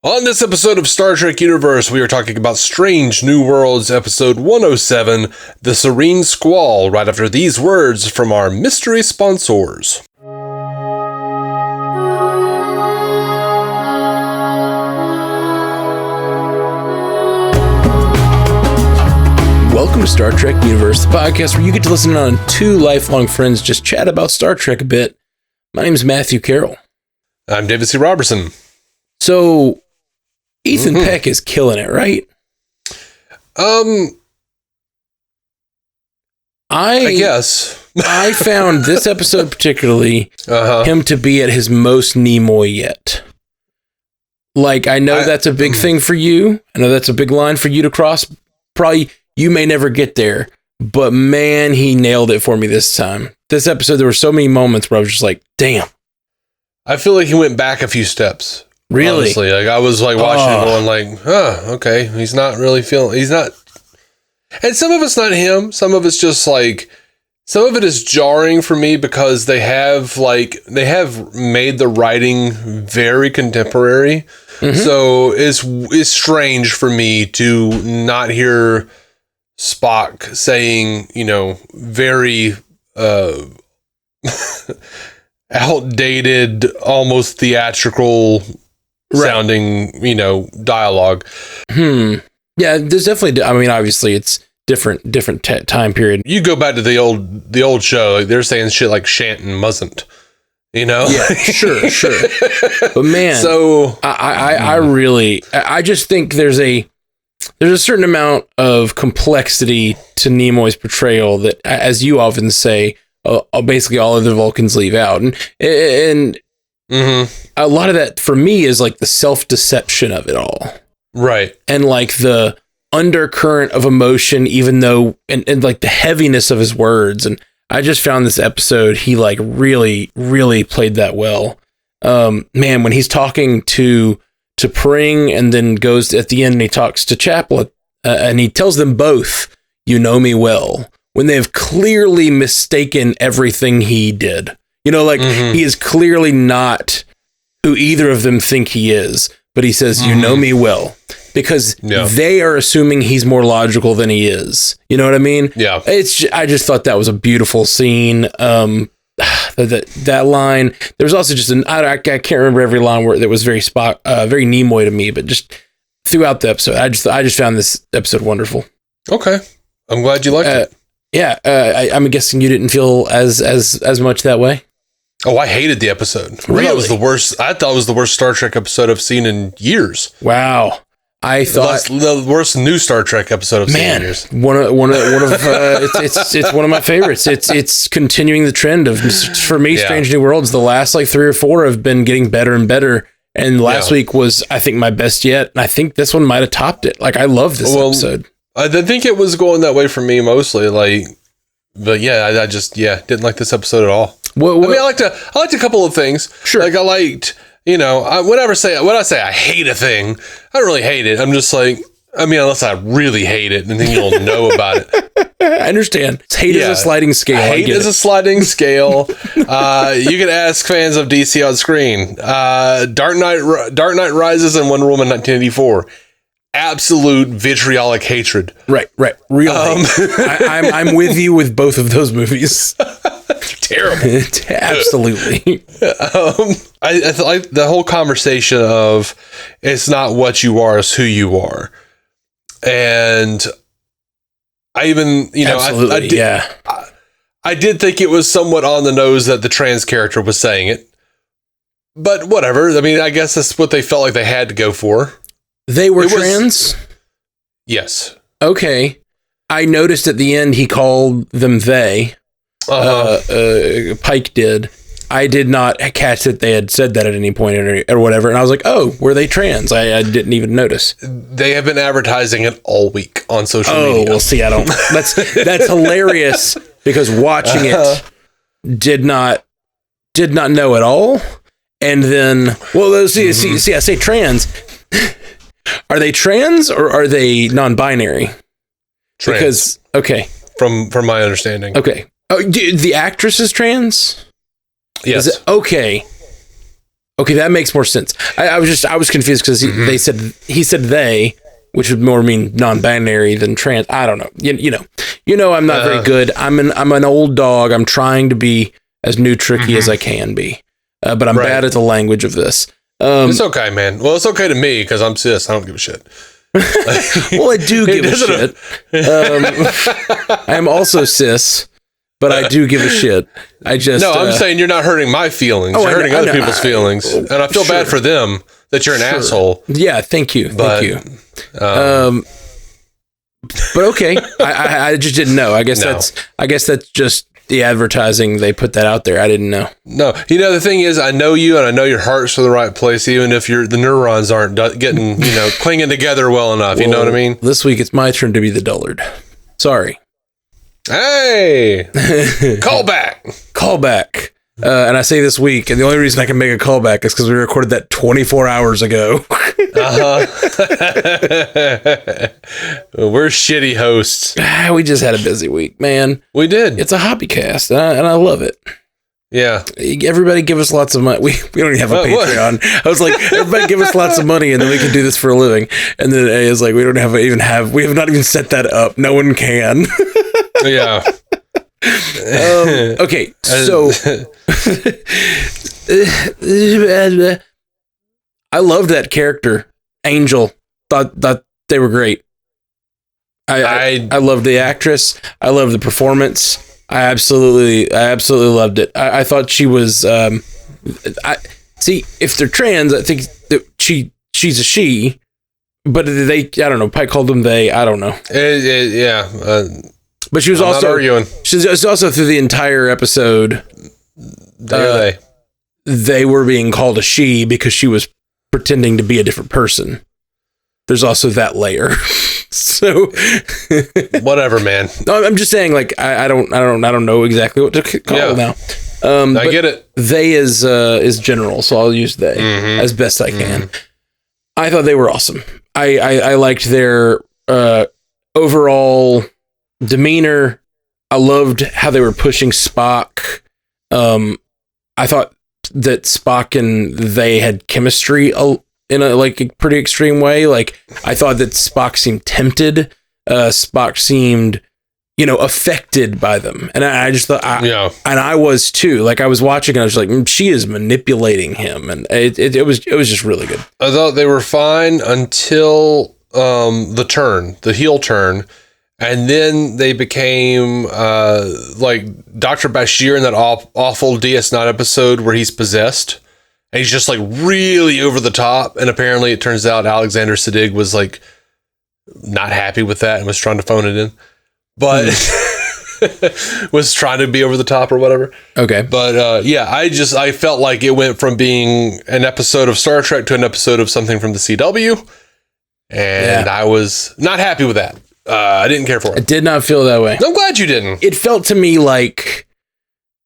On this episode of Star Trek Universe, we are talking about Strange New Worlds, episode 107, The Serene Squall, right after these words from our mystery sponsors. Welcome to Star Trek Universe, the podcast where you get to listen on two lifelong friends just chat about Star Trek a bit. My name is Matthew Carroll. I'm David C. Robertson. So, Ethan Peck is killing it, right? I guess. I found this episode particularly him to be at his most Nimoy yet. Like, I know that's a big thing for you. I know that's a big line for you to cross. Probably, you may never get there. But man, he nailed it for me this time. This episode, there were so many moments where I was just like, damn. I feel like he went back a few steps. Really? Honestly, like I was like watching it going like, okay, he's not really feeling, he's not. And some of it's not him. Some of it's just like, some of it is jarring for me because they have made the writing very contemporary. Mm-hmm. So it's strange for me to not hear Spock saying, very outdated, almost theatrical sounding, dialogue. Yeah, there's definitely, obviously it's different time period. You go back to the old show, like they're saying shit like shan't and mustn't, Yeah, sure. But man, so I just think there's a certain amount of complexity to Nimoy's portrayal that, as you often say, basically all of the Vulcans leave out. And a lot of that for me is like the self-deception of it all. Right. And like the undercurrent of emotion, even though, and like the heaviness of his words. And I just found this episode, he like really, really played that well. Man, when he's talking to Pring and then goes at the end and he talks to Chaplet and he tells them both, "You know me well," when they've clearly mistaken everything he did. He is clearly not who either of them think he is, but he says, "You know me well," because they are assuming he's more logical than he is. You know what I mean? Yeah. I just thought that was a beautiful scene. That line. There's also just I can't remember every line where that was very very Nimoy to me, but just throughout the episode, I just found this episode wonderful. Okay, I'm glad you liked it. Yeah, I'm guessing you didn't feel as much that way. Oh, I hated the episode. Really? It was the worst. I thought it was the worst Star Trek episode I've seen in years. Wow. I thought the worst new Star Trek episode I've seen in years. One of it's one of my favorites. It's continuing the trend of, for me, Strange New Worlds. The last like 3 or 4 have been getting better and better. And last week was, I think, my best yet. And I think this one might have topped it. Like, I love this episode. I think it was going that way for me mostly. But yeah, I just didn't like this episode at all. I liked a couple of things. Sure. Like I liked, when I say I hate a thing, I don't really hate it. I'm just like, unless I really hate it, and then you'll know about it. I understand. Hate is a sliding scale. Hate is a sliding scale. You can ask fans of DC on Screen. Dark Knight Rises and Wonder Woman 1984. Absolute vitriolic hatred. Right. Real hate. I'm with you with both of those movies. Terrible. Absolutely. I like the whole conversation of it's not what you are, it's who you are. And I even, absolutely, I did think it was somewhat on the nose that the trans character was saying it. But whatever. I guess that's what they felt like they had to go for. They were trans? Yes. Okay. I noticed at the end he called them they. Pike did. I did not catch that they had said that at any point or whatever. And I was like, oh, were they trans? I didn't even notice. They have been advertising it all week on social media. Oh, well, see, I don't. That's hilarious because watching it did not know at all. And then, well, see, I say trans. Are they trans or are they non-binary? Trans. Because, okay. From my understanding. Okay. Oh, the actress is trans? Yes. Okay. Okay, that makes more sense. I was confused because he said they, which would more mean non-binary than trans. I don't know. You know, I'm not very good. I'm an old dog. I'm trying to be as new tricky as I can be, but I'm bad at the language of this. It's okay, man. Well, it's okay to me because I'm cis. I don't give a shit. Well, I do give a shit. I am also cis, but I do give a shit. I'm saying you're not hurting my feelings. You're hurting other people's feelings, and I feel bad for them that you're an asshole. Yeah, thank you. But okay, I just didn't know. I guess that's just the advertising. They put that out there. I didn't know. No, the thing is, I know you, and I know your heart's for the right place, even if the neurons aren't getting, clinging together well enough. You know what I mean? This week it's my turn to be the dullard. Sorry. Hey, call back. And I say this week, and the only reason I can make a callback is because we recorded that 24 hours ago. We're shitty hosts. We just had a busy week, man. We did. It's a hobbycast, and I love it. Yeah. Everybody give us lots of money. We don't even have a Patreon. I was like, everybody give us lots of money, and then we can do this for a living. And then A is like, we have not even set that up. No one can. Yeah. Okay, so I loved that character, Angel. Thought they were great. I loved the actress. I loved the performance. I absolutely loved it. I thought she was. See, if they're trans, I think that she's a she, but I don't know. Pike called them they. I don't know. Yeah. But she was She was also through the entire episode. They were being called a she because she was pretending to be a different person. There's also that layer. So whatever, man. No, I'm just saying, like, I don't know exactly what to call it now. I get it. They is general, so I'll use they as best I can. I thought they were awesome. I liked their overall demeanor. I loved how they were pushing Spock. I thought that Spock and they had chemistry in a pretty extreme way. Like, I thought that Spock seemed tempted. Spock seemed, affected by them. And I just thought, and I was too. Like, I was watching and I was like, she is manipulating him. And it was just really good. I thought they were fine until the heel turn. And then they became like Dr. Bashir in that awful DS9 episode where he's possessed. And he's just like really over the top. And apparently it turns out Alexander Siddig was like not happy with that and was trying to phone it in. But was trying to be over the top or whatever. Okay. But I felt like it went from being an episode of Star Trek to an episode of something from the CW. And I was not happy with that. I didn't care for it. I did not feel that way. I'm glad you didn't. It felt to me like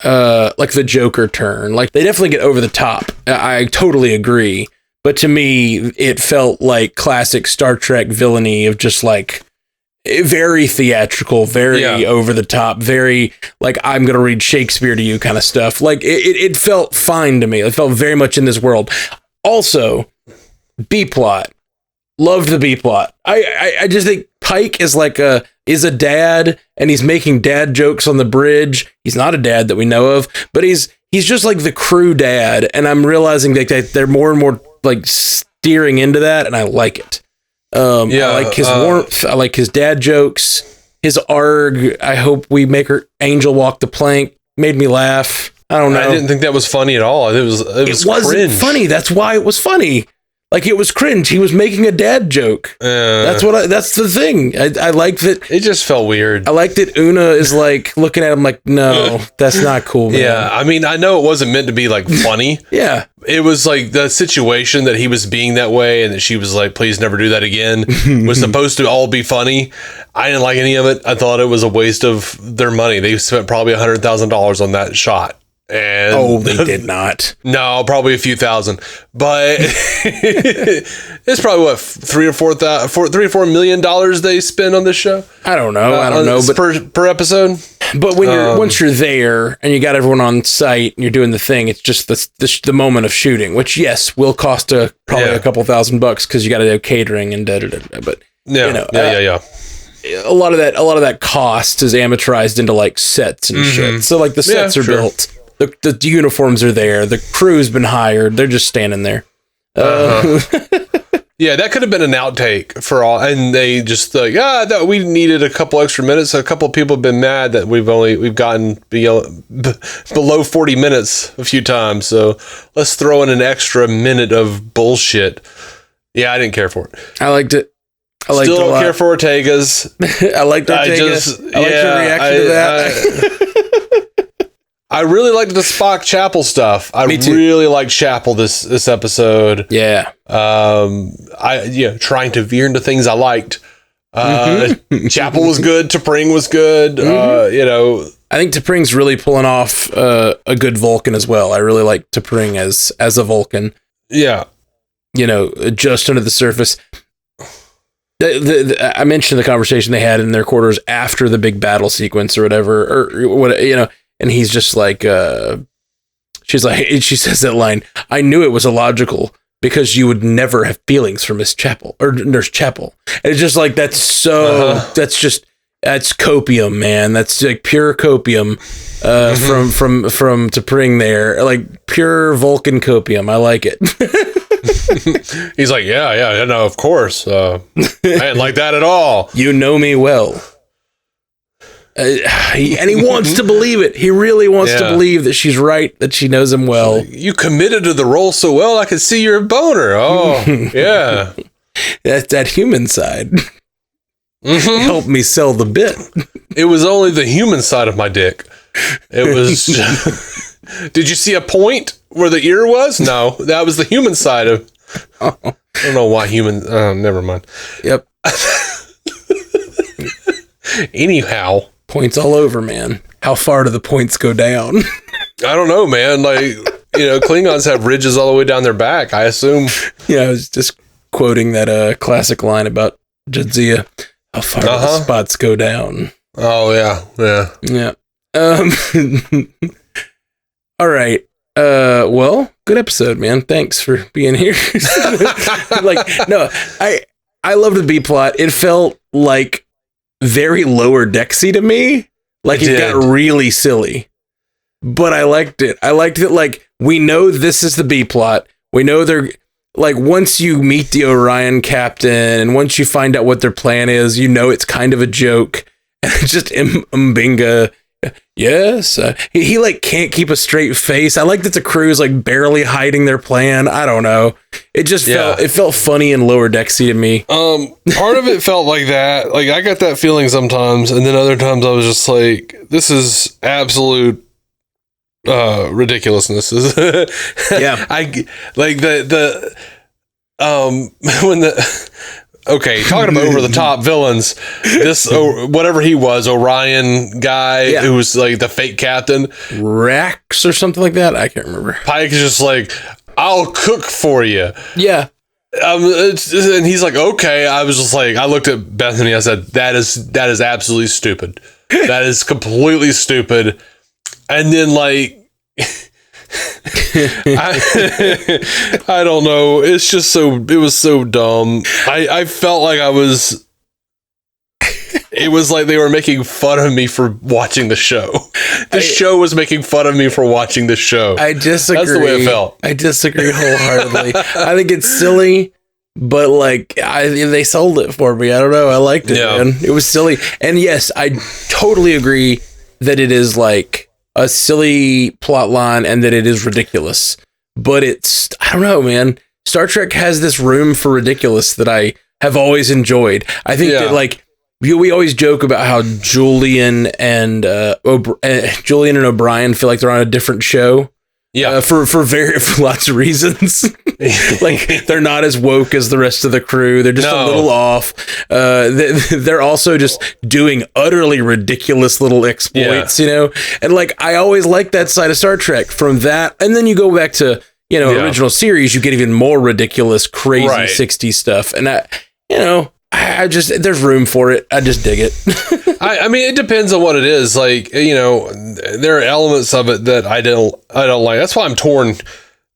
the Joker turn. Like, they definitely get over the top. I totally agree. But to me, it felt like classic Star Trek villainy of just like very theatrical, very over the top, very like, I'm going to read Shakespeare to you kind of stuff. Like, it felt fine to me. It felt very much in this world. Also, B-plot. Loved the B-plot. I just think Pike is a dad, and he's making dad jokes on the bridge. He's not a dad that we know of, but he's just like the crew dad, and I'm realizing that they're more and more like steering into that, and I like it. I like his warmth. I like his dad jokes. His arg. I hope we make her Angel walk the plank. Made me laugh. I don't know. I didn't think that was funny at all. It wasn't cringe. Funny. That's why it was funny. Like, it was cringe. He was making a dad joke. That's the thing. I like that. It just felt weird. I like that Una is like looking at him like, no, that's not cool, man. Yeah. I mean, I know it wasn't meant to be like funny. Yeah. It was like the situation that he was being that way and that she was like, please never do that again, was supposed to all be funny. I didn't like any of it. I thought it was a waste of their money. They spent probably $100,000 on that shot. And they did not. No, probably a few thousand, but it's probably what $3 or $4 million they spend on this show. I don't know, but per episode. But when once you're there and you got everyone on site and you're doing the thing, it's just the moment of shooting, which yes will cost probably a couple $1,000 because you got to do catering and da. But yeah. A lot of that cost is amortized into like sets and shit. So like the sets are built. The uniforms are there. The crew's been hired. They're just standing there. Yeah, that could have been an outtake for all, and they just that we needed a couple extra minutes. A couple of people have been mad that we've gotten below 40 minutes a few times. So let's throw in an extra minute of bullshit. Yeah, I didn't care for it. I liked it. Still don't care for Ortega's. I liked Ortega. I liked your reaction to that. I really liked the Spock Chapel stuff. I really liked Chapel this episode. Yeah. Trying to veer into things I liked. Chapel was good. T'Pring was good. I think T'Pring's really pulling off a good Vulcan as well. I really like T'Pring as a Vulcan. Yeah. Just under the surface. I mentioned the conversation they had in their quarters after the big battle sequence or whatever, or what, and he's just like, she says that line, I knew it was illogical because you would never have feelings for Miss Chapel or Nurse Chapel. And it's just like, that's copium, man. That's like pure copium, from T'Pring there, like pure Vulcan copium. I like it. He's like, yeah, no, of course. I didn't like that at all. You know me well. He wants to believe it. He really wants to believe that she's right, that she knows him well. You committed to the role so well, I could see you're a boner. Oh, yeah. That's that human side. Help me sell the bit. It was only the human side of my dick. It was... Did you see a point where the ear was? No, that was the human side of... I don't know why human... never mind. Yep. Anyhow... Points all over, man. How far do the points go down? I don't know, man. Like, Klingons have ridges all the way down their back, I assume. Yeah, I was just quoting that classic line about Jadzia. How far do the spots go down? Oh, yeah. All right. Well, good episode, man. Thanks for being here. I loved the B plot. It felt like very Lower Decksy to me. Like it got really silly, but I liked it. I liked it. Like, we know this is the B plot. We know they're like, once you meet the Orion captain and once you find out what their plan is, it's kind of a joke. And it's just M'Benga. Yes. He like can't keep a straight face. I like that the crew is like barely hiding their plan. I don't know. It just felt funny and Lower Decksy to me. Part of it felt like that. Like, I got that feeling sometimes, and then other times I was just like, this is absolute ridiculousness. Yeah. I like when the okay, talking about over the top villains, this whatever he was, Orion guy who was like the fake captain, Rax or something like that. I can't remember. Pike is just like, I'll cook for you. Yeah. And he's like, okay. I was just like, I looked at Bethany. I said, that is absolutely stupid. That is completely stupid. And then like, I don't know. It's just it was so dumb. I felt like it was like they were making fun of me for watching the show. The show was making fun of me for watching the show. I disagree. That's the way it felt. I disagree wholeheartedly. I think it's silly, but like they sold it for me. I don't know. I liked it, man. It was silly. And yes, I totally agree that it is like a silly plot line and that it is ridiculous. But I don't know, man. Star Trek has this room for ridiculous that I have always enjoyed. I think that like we always joke about how Julian and O'Brien feel like they're on a different show. Yeah. For lots of reasons. Like, they're not as woke as the rest of the crew. They're just a little off. They're also just doing utterly ridiculous little exploits, you know? And like, I always liked that side of Star Trek. From that, and then you go back to, you know, original series, you get even more ridiculous, crazy 60s stuff. And I just, there's room for it. I just dig it. I mean, it depends on what it is. Like, you know, there are elements of it that I don't like. That's why I'm torn,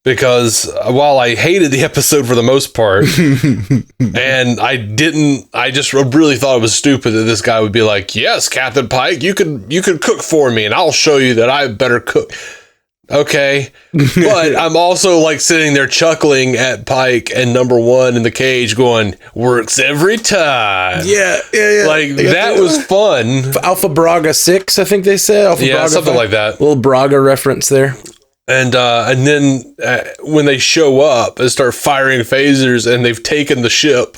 because while I hated the episode for the most part, and I just really thought it was stupid that this guy would be like, yes, Captain Pike, you could cook for me and I'll show you that I better cook. Okay. But I'm also like sitting there chuckling at Pike and number one in the cage going, works every time. Yeah. Like, that was fun. Alpha Braga 6, I think they said. Alpha Braga something 5. like that. Little Braga reference there. And then when they show up and start firing phasers and they've taken the ship,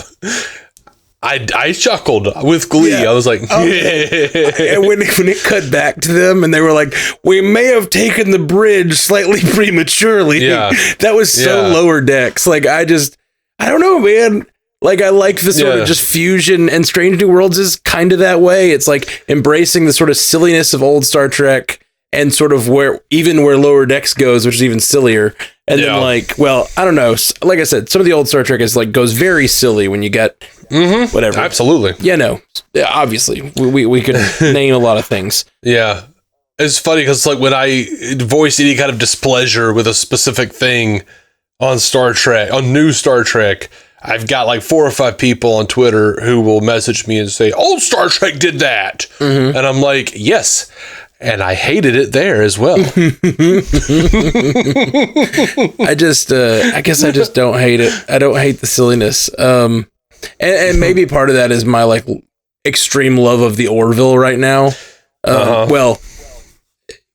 I chuckled with glee. Yeah. I was like, And when it cut back to them and they were like, we may have taken the bridge slightly prematurely. Yeah. That was so Lower Decks. Like, I don't know, man. Like, I like the sort of just fusion, and Strange New Worlds is kind of that way. It's like embracing the sort of silliness of old Star Trek and sort of where Lower Decks goes, which is even sillier. And then, like, well, I don't know. Like I said, some of the old Star Trek is like goes very silly when you get whatever. Absolutely. Obviously, we could name a lot of things. Yeah. It's funny because like when I voice any kind of displeasure with a specific thing on Star Trek, on new Star Trek, I've got like 4 or 5 people on Twitter who will message me and say, old Star Trek did that. And I'm like, yes. And I hated it there as well. I guess I just don't hate it. I don't hate the silliness. And maybe part of that is my like extreme love of the Orville right now. Well,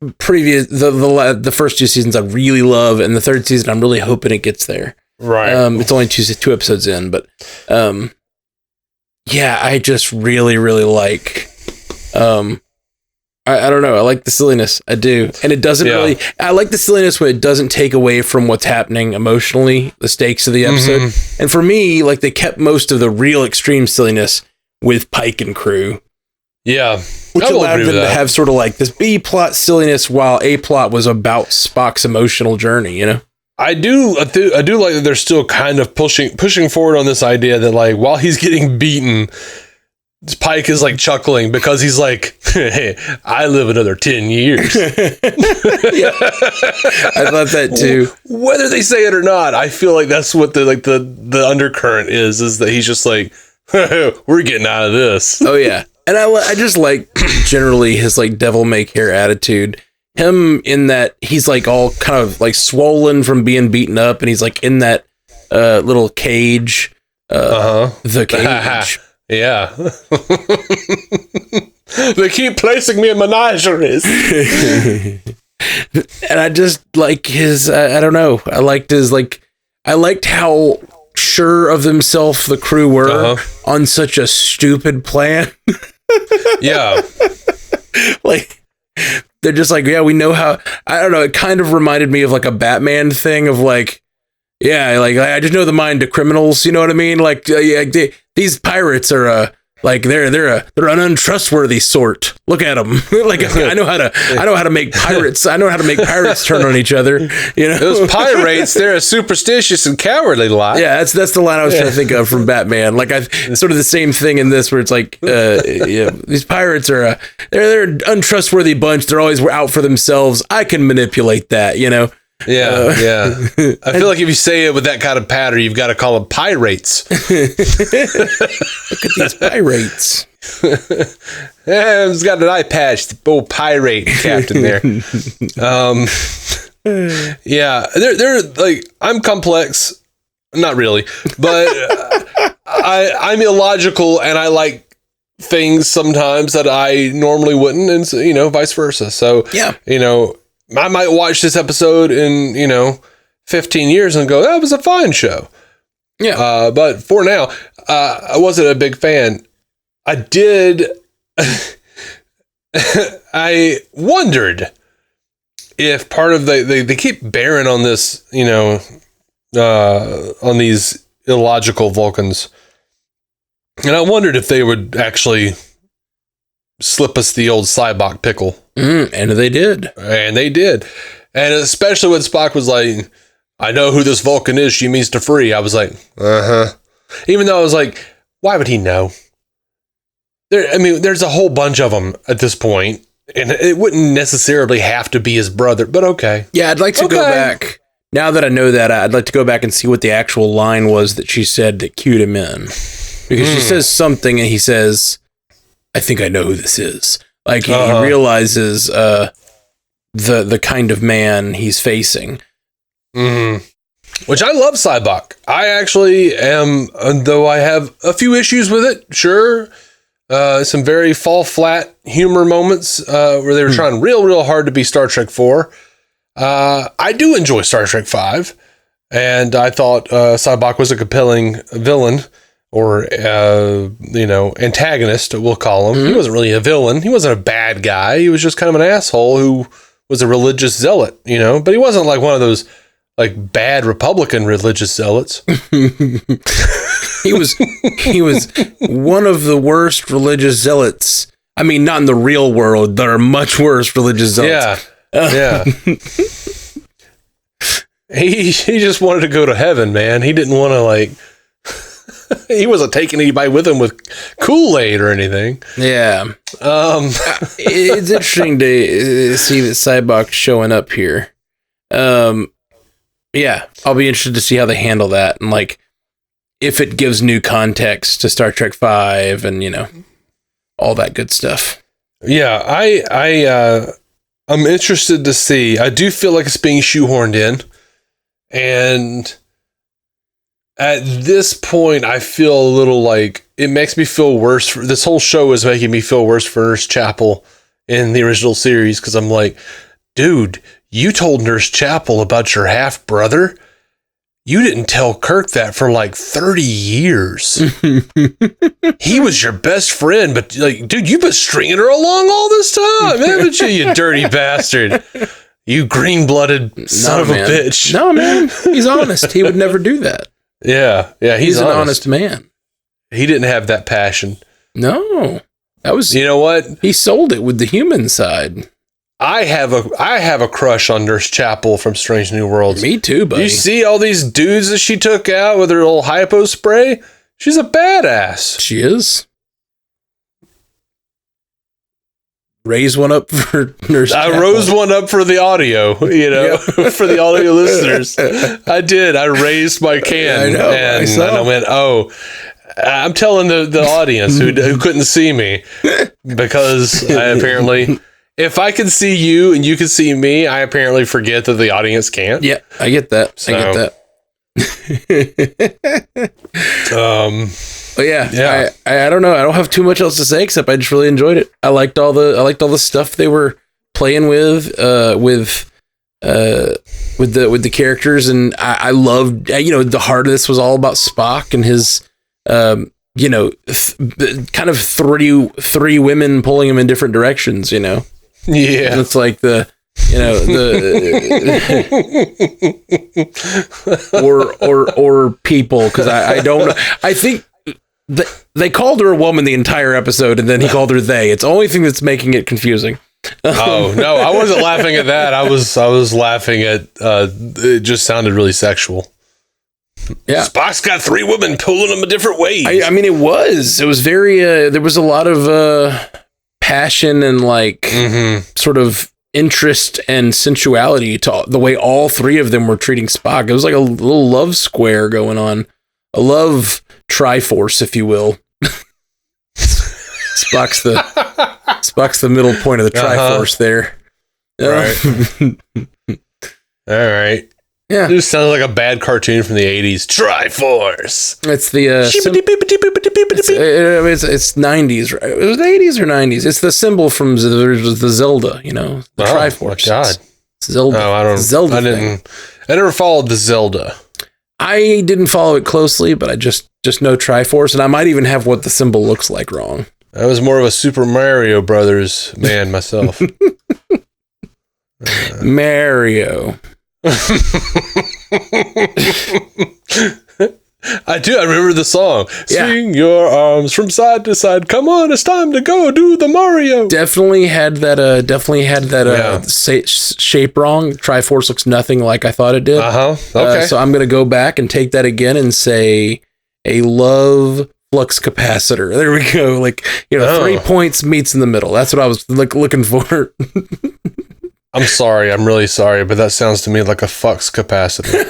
the first 2 seasons I really love, and the third season I'm really hoping it gets there. Right. It's only 2 episodes in, but I just really, really like. I don't know. I like the silliness. I do. And it doesn't really, I like the silliness when it doesn't take away from what's happening emotionally, the stakes of the episode. And for me, like, they kept most of the real extreme silliness with Pike and crew. Yeah. Which allowed them to have sort of like this B plot silliness while A plot was about Spock's emotional journey, you know? I do like that they're still kind of pushing forward on this idea that like while he's getting beaten, Pike is like chuckling because he's like, hey, I live another 10 years. I thought that too. Whether they say it or not, I feel like that's what the undercurrent is that he's just like, we're getting out of this. Oh yeah. And I just like generally his like devil may care attitude. Him in that he's like all kind of like swollen from being beaten up, and he's like in that little cage. The cage. Yeah. They keep placing me in menageries. And I just like his, I don't know. I liked how sure of themselves the crew were on such a stupid plan. Yeah. Like, they're just like, yeah, we know how, I don't know. It kind of reminded me of like a Batman thing of like, yeah, like I just know the mind of criminals. You know what I mean? Like, these pirates are like they're an untrustworthy sort. Look at them. Like I know how to make pirates. I know how to make pirates turn on each other. You know, those pirates, they're a superstitious and cowardly lot. Yeah, that's the line I was trying to think of from Batman. Like I've sort of the same thing in this, where it's like, these pirates are they're an untrustworthy bunch. They're always out for themselves. I can manipulate that. You know. Yeah, yeah. I feel like if you say it with that kind of patter, you've got to call them pirates. Look at these pirates. Yeah, he's got an eye patch, the old pirate captain there. Yeah, they're like, I'm complex. Not really, but I'm illogical, and I like things sometimes that I normally wouldn't, and vice versa. So yeah, I might watch this episode in, 15 years and go, that was a fine show. Yeah. But for now, I wasn't a big fan. I did. I wondered if part of they keep bearing on this, on these illogical Vulcans, and I wondered if they would actually slip us the old Cybok pickle. And they did. And they did. And especially when Spock was like, I know who this Vulcan is. She means to free. I was like, uh-huh. Even though I was like, why would he know? There's a whole bunch of them at this point, and it wouldn't necessarily have to be his brother, but okay. Yeah, I'd like to go back. Now that I know that, I'd like to go back and see what the actual line was that she said that cued him in. Because she says something, and he says, I think I know who this is. Like, he realizes the kind of man he's facing. Which I love Cybok. I actually am, though I have a few issues with it, sure. Some very fall flat humor moments where they were trying real hard to be Star Trek 4. I do enjoy Star Trek 5, and I thought Cybok was a compelling villain, or antagonist, we'll call him. He wasn't really a villain. He wasn't a bad guy. He was just kind of an asshole who was a religious zealot, but he wasn't like one of those like bad Republican religious zealots. He was one of the worst religious zealots. I mean, not in the real world. There are much worse religious zealots. Yeah. He just wanted to go to heaven, man. He didn't want to he wasn't taking anybody with him with Kool-Aid or anything. Yeah. It's interesting to see that Cybok showing up here. Yeah, I'll be interested to see how they handle that, and if it gives new context to Star Trek V and all that good stuff. Yeah, I'm interested to see. I do feel like it's being shoehorned in, and at this point, I feel a little like it makes me feel worse. This whole show is making me feel worse for Nurse Chapel in the original series, because I'm like, dude, you told Nurse Chapel about your half brother. You didn't tell Kirk that for 30 years. He was your best friend, but dude, you've been stringing her along all this time, haven't you? You dirty bastard. You green-blooded son of a bitch. No, man. He's honest. He would never do that. Yeah. He's an honest man. He didn't have that passion. No. That was, you know what? He sold it with the human side. I have a crush on Nurse Chapel from Strange New Worlds. Me too, buddy. You see all these dudes that she took out with her little hypo spray? She's a badass. She is. Raise one up for Nurse Chapel. I rose one up for the audio, for the audio listeners. I did. I raised my can. I know. And I went, I'm telling the audience who couldn't see me, because I apparently... If I can see you and you can see me, I apparently forget that the audience can't. Yeah, I get that. So, I get that. But yeah. I don't know. I don't have too much else to say, except I just really enjoyed it. I liked all the stuff they were playing with the characters, and I loved the heart of this was all about Spock and his kind of three women pulling him in different directions. Yeah, it's like or people, because I don't know. I think they called her a woman the entire episode, and then he called her they. It's the only thing that's making it confusing. Oh no, I wasn't laughing at that. I was laughing at it just sounded really sexual. Yeah, Spock's got three women pulling him in different ways. I mean, it was very there was a lot of passion and sort of interest and sensuality to the way all three of them were treating Spock. It was like a little love square going on, a love triforce, if you will. Spock's the middle point of the Triforce there. Right. All right. Yeah. It just sounds like a bad cartoon from the 80s. Triforce. It's the it's 90s, right? It was the 80s or 90s. It's the symbol from the Zelda, the Triforce. Oh my God. It's Zelda. Oh, I don't. Zelda I never followed the Zelda. I didn't follow it closely, but I just know Triforce, and I might even have what the symbol looks like wrong. I was more of a Super Mario Brothers man myself. Mario. I do. I remember the song. Yeah. Swing your arms from side to side. Come on, it's time to go do the Mario. Definitely had that. Shape wrong. Triforce looks nothing like I thought it did. Okay. So I'm gonna go back and take that again and say a love flux capacitor. There we go. 3 points meets in the middle. That's what I was looking for. I'm sorry. I'm really sorry, but that sounds to me like a flux capacitor.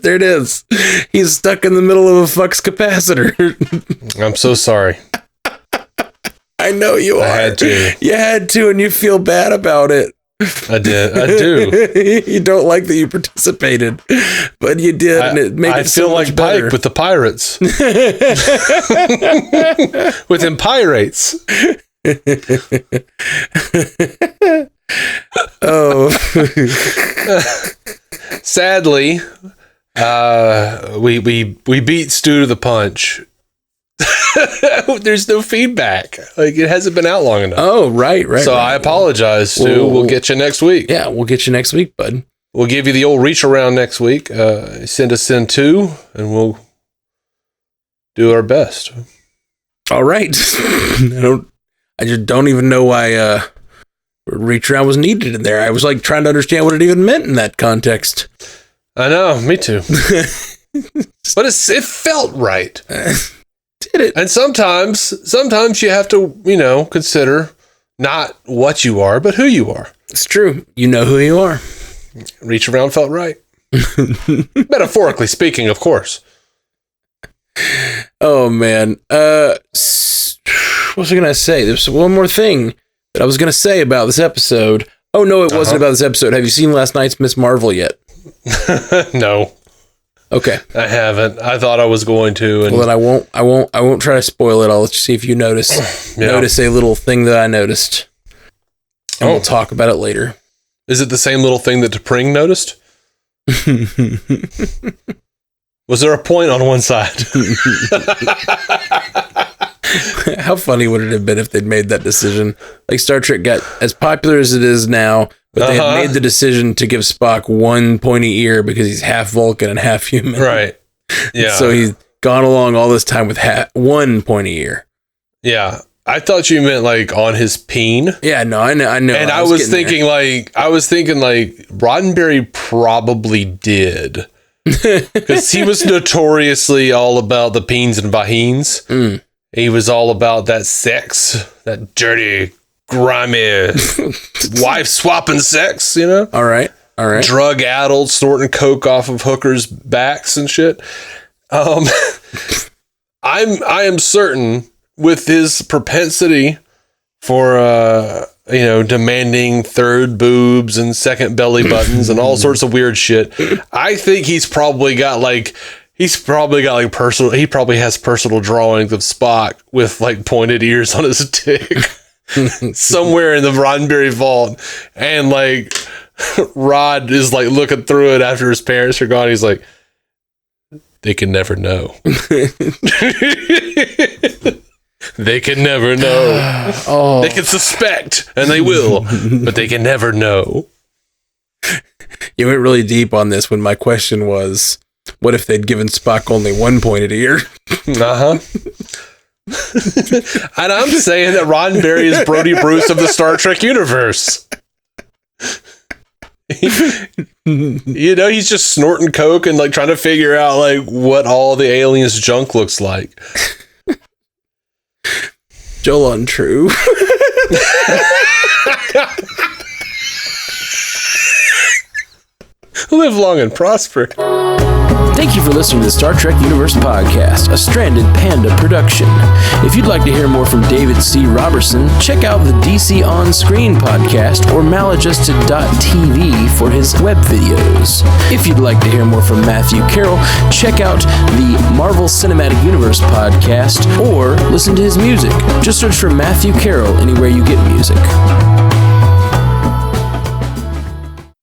There it is. He's stuck in the middle of a flux capacitor. I'm so sorry. I know you are. I had to. You had to, and you feel bad about it. I did. I do. You don't like that you participated, but you did, and it made it so much better. Pike with the pirates. With them pirates. Oh. Sadly, we beat Stu to the punch. There's no feedback. It hasn't been out long enough. Oh, right. So I apologize, Stu. We'll get you next week. Yeah, we'll get you next week, bud. We'll give you the old reach around next week. Send us in 2, and we'll do our best. All right. I just don't even know why reach around was needed in there. I was trying to understand what it even meant in that context. I know, me too. But it felt right. Did it? And sometimes you have to, consider not what you are, but who you are. It's true. You know who you are. Reach around felt right. Metaphorically speaking, of course. Oh, man. What was I going to say? There's one more thing that I was going to say about this episode. Oh, no, it wasn't about this episode. Have you seen last night's Ms. Marvel yet? No. Okay. I haven't. I thought I was going to. And well, then I won't try to spoil it. I'll let you see if you notice a little thing that I noticed. And we'll talk about it later. Is it the same little thing that T'Pring noticed? Was there a point on one side? How funny would it have been if they'd made that decision? Star Trek got as popular as it is now, but they had made the decision to give Spock one pointy ear because he's half Vulcan and half human. Right. Yeah. So he's gone along all this time with one pointy ear. Yeah. I thought you meant on his peen. Yeah, no, I know. And I was thinking Roddenberry probably did. Because he was notoriously all about the peens and vahines. Mm. He was all about that sex, that dirty, grimy, wife-swapping sex, All right. Drug-addled, snorting coke off of hookers' backs and shit. I am certain with his propensity for, demanding third boobs and second belly buttons and all sorts of weird shit. I think he probably has personal drawings of Spock with pointed ears on his dick somewhere in the Roddenberry vault. And Rod is looking through it after his parents are gone. He's like, they can never know. They can never know. Oh. They can suspect, and they will, but they can never know. You went really deep on this when my question was, what if they'd given Spock only one pointed ear? And I'm saying that Roddenberry is Brody Bruce of the Star Trek universe. He's just snorting coke and trying to figure out what all the aliens' junk looks like. Joel untrue. Live long and prosper. Thank you for listening to the Star Trek Universe Podcast, a Stranded Panda production. If you'd like to hear more from David C. Robertson, check out the DC On Screen podcast or maladjusted.tv for his web videos. If you'd like to hear more from Matthew Carroll, check out the Marvel Cinematic Universe podcast or listen to his music. Just search for Matthew Carroll anywhere you get music.